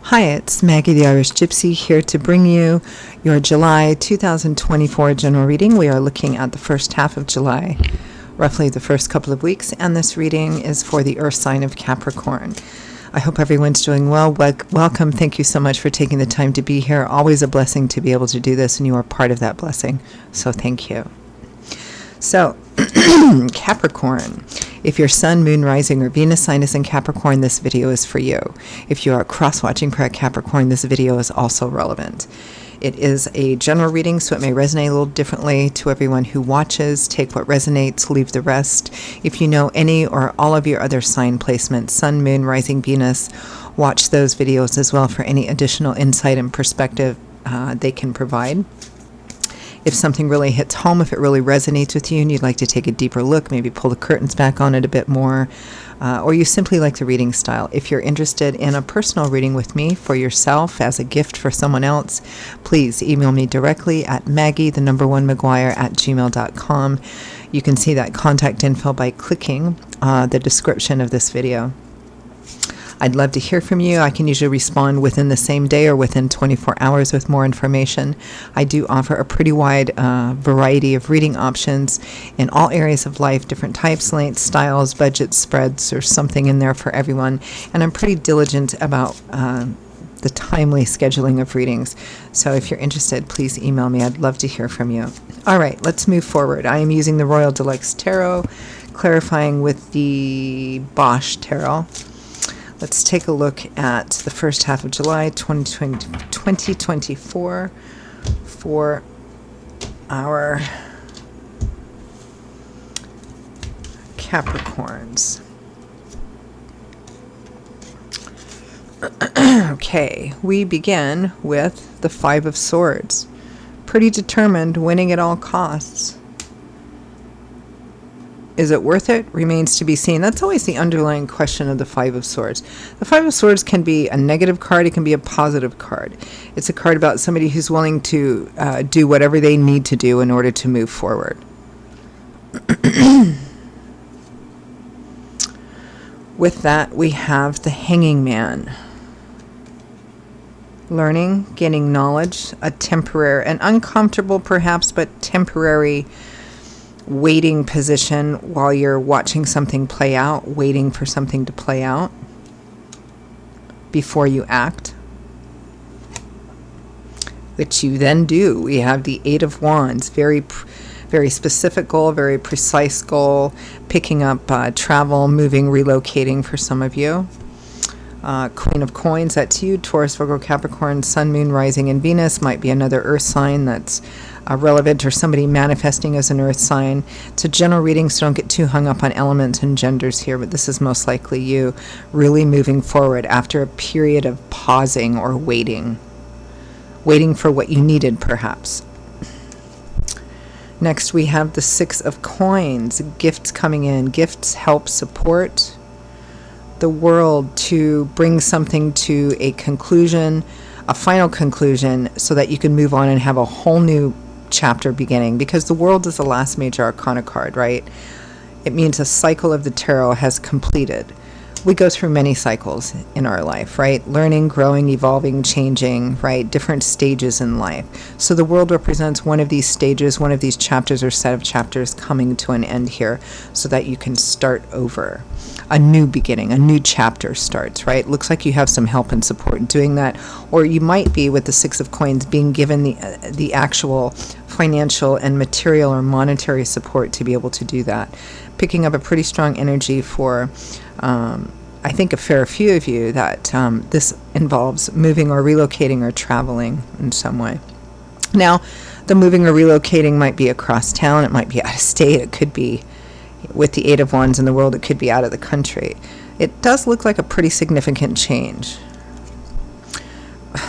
Hi, it's Maggie the Irish Gypsy here to bring you your July 2024 general reading. We are looking at the first half of July, roughly the first couple of weeks, and this reading is for the earth sign of Capricorn. I hope everyone's doing well. Welcome. Thank you so much for taking the time to be here. Always a blessing to be able to do this, and you are part of that blessing. So thank you. So, Capricorn. If your sun, moon, rising, or Venus sign is in Capricorn, this video is for you. If you are cross-watching for Capricorn, this video is also relevant. It is a general reading, so it may resonate a little differently to everyone who watches. Take what resonates, leave the rest. If you know any or all of your other sign placements, sun, moon, rising, Venus, watch those videos as well for any additional insight and perspective they can provide. If something really hits home, if it really resonates with you and you'd like to take a deeper look, maybe pull the curtains back on it a bit more, or you simply like the reading style. If you're interested in a personal reading with me for yourself as a gift for someone else, please email me directly at maggie@gmail.com. You can see that contact info by clicking the description of this video. I'd love to hear from you. I can usually respond within the same day or within 24 hours with more information. I do offer a pretty wide variety of reading options in all areas of life, different types, lengths, styles, budgets, spreads. There's something in there for everyone. And I'm pretty diligent about the timely scheduling of readings. So if you're interested, please email me. I'd love to hear from you. All right, let's move forward. I am using the Royal Deluxe Tarot, clarifying with the Bosch Tarot. Let's take a look at the first half of July 2024 for our Capricorns. Okay, we begin with the Five of Swords. Pretty determined, winning at all costs. Is it worth it? Remains to be seen. That's always the underlying question of the Five of Swords. The Five of Swords can be a negative card. It can be a positive card. It's a card about somebody who's willing to do whatever they need to do in order to move forward. With that, we have the Hanging Man. Learning, gaining knowledge, a temporary, an uncomfortable perhaps, but temporary waiting position while you're watching something play out, waiting for something to play out before you act, which you then do. We have the Eight of Wands, very specific goal, very precise goal, picking up travel, moving, relocating for some of you. Queen of Coins, that's you, Taurus, Virgo, Capricorn, Sun, Moon, Rising, and Venus. Might be another earth sign that's relevant, or somebody manifesting as an earth sign. It's a general reading, so don't get too hung up on elements and genders here, but this is most likely you really moving forward after a period of pausing or waiting for what you needed perhaps. Next we have the Six of Coins, gifts coming in. Gifts help support the world to bring something to a conclusion, a final conclusion, so that you can move on and have a whole new chapter beginning, because the World is the last major arcana card, right? It means a cycle of the tarot has completed. We go through many cycles in our life, right? Learning, growing, evolving, changing, right? Different stages in life. So the World represents one of these stages, one of these chapters or set of chapters coming to an end here, so that you can start over. A new beginning, a new chapter starts, right? Looks like you have some help and support in doing that, or you might be, with the Six of Coins, being given the actual financial and material or monetary support to be able to do that. Picking up a pretty strong energy for, I think, a fair few of you that this involves moving or relocating or traveling in some way. Now, the moving or relocating might be across town, it might be out of state, it could be, with the Eight of Wands in the World, it could be out of the country. It does look like a pretty significant change.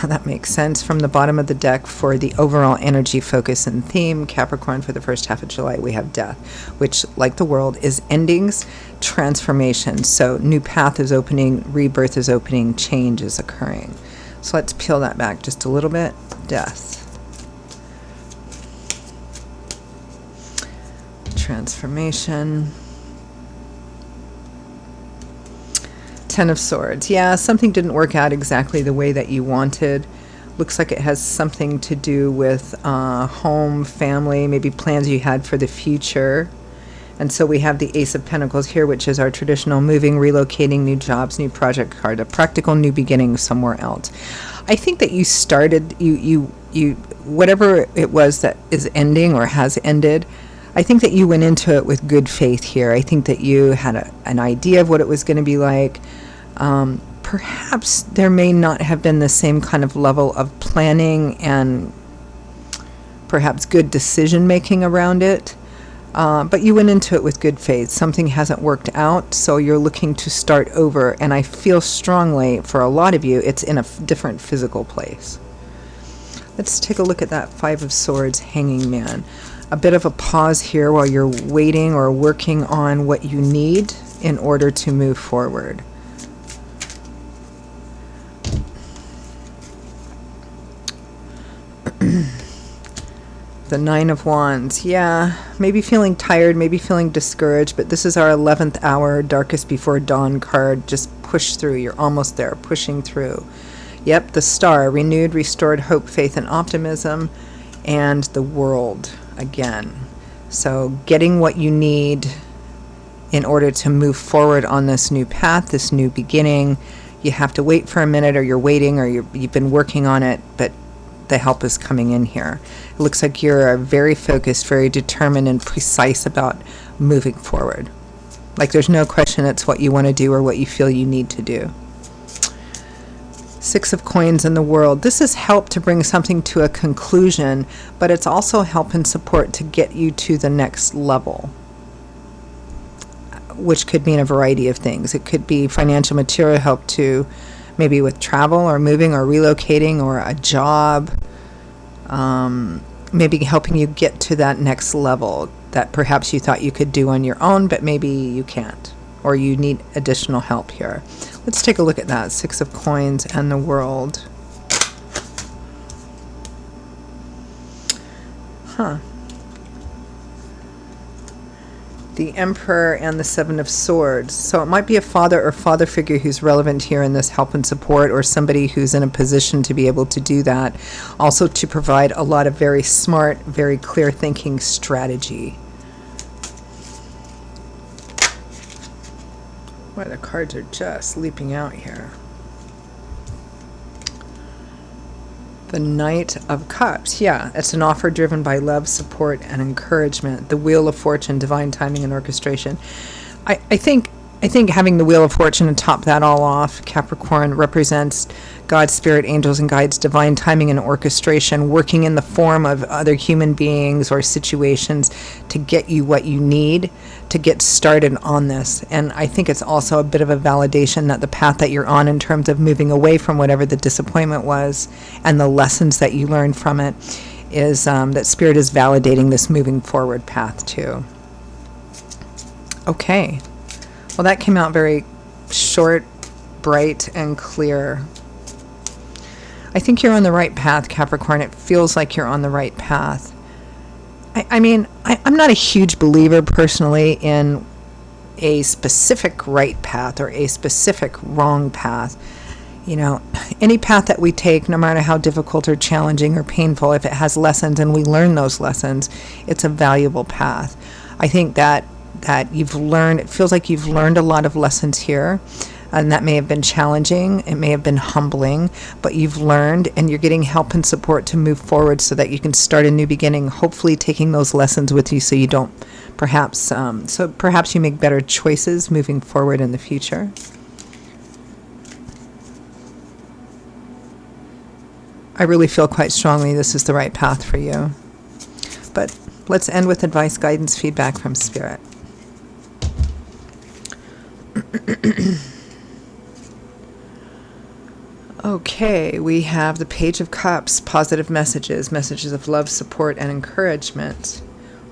That makes sense. From the bottom of the deck, for the overall energy focus and theme, Capricorn, for the first half of July, we have death, which, like the World, is endings, transformation. So new path is opening, rebirth is opening, change is occurring. So let's peel that back just a little bit. Death. Transformation. Ten of Swords. Yeah, something didn't work out exactly the way that you wanted. Looks like it has something to do with home, family, maybe plans you had for the future. And so we have the Ace of Pentacles here, which is our traditional moving, relocating, new jobs, new project card, a practical new beginning somewhere else. I think that you started, you whatever it was that is ending or has ended, I think that you went into it with good faith here. I think that you had an idea of what it was going to be like. Perhaps there may not have been the same kind of level of planning and perhaps good decision making around it. But you went into it with good faith. Something hasn't worked out, so you're looking to start over. And I feel strongly, for a lot of you, it's in a different physical place. Let's take a look at that Five of Swords, Hanging Man. A bit of a pause here while you're waiting or working on what you need in order to move forward. The Nine of Wands. Yeah, maybe feeling tired, maybe feeling discouraged, but this is our 11th hour, darkest before dawn card. Just push through. You're almost there, pushing through. Yep, the Star. Renewed, restored hope, faith, and optimism. And the World again. So getting what you need in order to move forward on this new path, this new beginning. You have to wait for a minute, or you're waiting, or you've been working on it, but the help is coming in here. It looks like you're very focused, very determined and precise about moving forward. Like there's no question it's what you want to do or what you feel you need to do. Six of Coins in the World. This is help to bring something to a conclusion, but it's also help and support to get you to the next level, which could mean a variety of things. It could be financial, material help to maybe with travel or moving or relocating or a job, maybe helping you get to that next level that perhaps you thought you could do on your own, but maybe you can't, or you need additional help here. Let's take a look at that. Six of Coins and the World. The Emperor and the Seven of Swords. So it might be a father or father figure who's relevant here in this help and support, or somebody who's in a position to be able to do that. Also to provide a lot of very smart, very clear thinking strategy. Boy, the cards are just leaping out here. The Knight of Cups. Yeah, it's an offer driven by love, support, and encouragement. The Wheel of Fortune, divine timing and orchestration. I think having the Wheel of Fortune and top that all off, Capricorn, represents God's spirit, angels, and guides, divine timing and orchestration, working in the form of other human beings or situations to get you what you need to get started on this. And I think it's also a bit of a validation that the path that you're on in terms of moving away from whatever the disappointment was and the lessons that you learned from it is that spirit is validating this moving forward path too. Okay. Well, that came out very short, bright, and clear. I think you're on the right path, Capricorn. It feels like you're on the right path. I mean, I'm not a huge believer personally in a specific right path or a specific wrong path. You know, any path that we take, no matter how difficult or challenging or painful, if it has lessons and we learn those lessons, it's a valuable path. I think that you've learned, it feels like you've learned a lot of lessons here, and that may have been challenging, it may have been humbling, but you've learned and you're getting help and support to move forward so that you can start a new beginning, hopefully taking those lessons with you so you don't perhaps you make better choices moving forward in the future. I really feel quite strongly this is the right path for you. But let's end with advice, guidance, feedback from Spirit. Okay, we have the Page of Cups, positive messages, messages of love, support, and encouragement.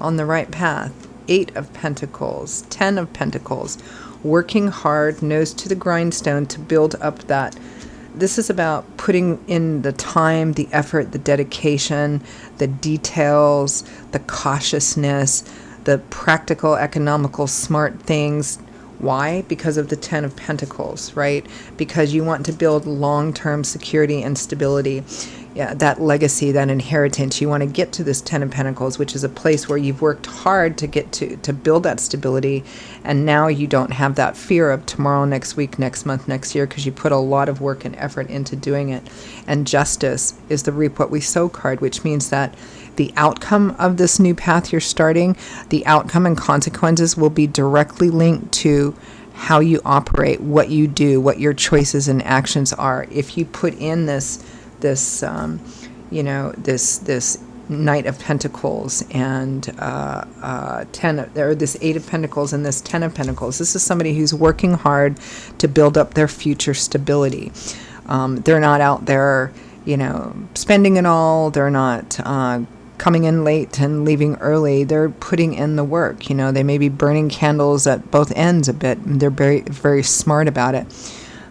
On the right path. 8 of Pentacles, 10 of Pentacles, working hard, nose to the grindstone to build up that. This is about putting in the time, the effort, the dedication, the details, the cautiousness, the practical, economical, smart things, Why? Because of the Ten of Pentacles, right? Because you want to build long-term security and stability. Yeah, that legacy, that inheritance. You want to get to this Ten of Pentacles, which is a place where you've worked hard to get to build that stability, and now you don't have that fear of tomorrow, next week, next month, next year, because you put a lot of work and effort into doing it. And Justice is the reap what we sow card, which means that the outcome of this new path you're starting, the outcome and consequences will be directly linked to how you operate, what you do, what your choices and actions are. If you put in this Knight of Pentacles and this Eight of Pentacles and this Ten of Pentacles, this is somebody who's working hard to build up their future stability. They're not out there, spending it all. They're not coming in late and leaving early. They're putting in the work. They may be burning candles at both ends a bit. They're very, very smart about it.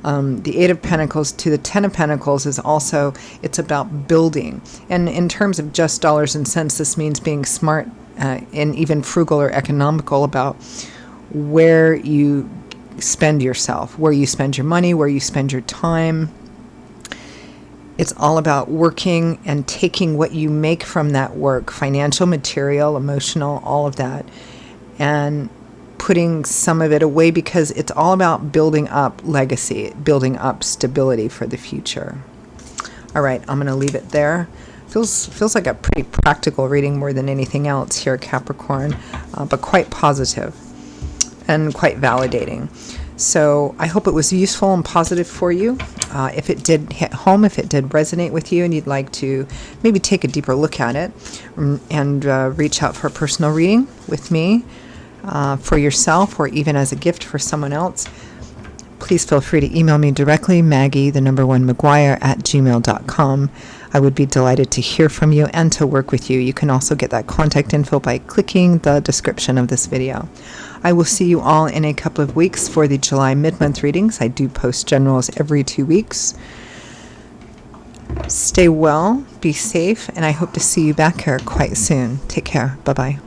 The Eight of Pentacles to the Ten of Pentacles is also, it's about building. And in terms of just dollars and cents, this means being smart and even frugal or economical about where you spend yourself, where you spend your money, where you spend your time. It's all about working and taking what you make from that work, financial, material, emotional, all of that, and putting some of it away, because it's all about building up legacy, building up stability for the future. All right, I'm going to leave it there. Feels like a pretty practical reading more than anything else here, Capricorn, but quite positive and quite validating. So I hope it was useful and positive for you. If it did hit home, if it did resonate with you and you'd like to maybe take a deeper look at it and reach out for a personal reading with me for yourself or even as a gift for someone else, please feel free to email me directly, Maggie1McGuire@gmail.com. I would be delighted to hear from you and to work with you. You can also get that contact info by clicking the description of this video. I will see you all in a couple of weeks for the July mid-month readings. I do post generals every 2 weeks. Stay well, be safe, and I hope to see you back here quite soon. Take care. Bye-bye.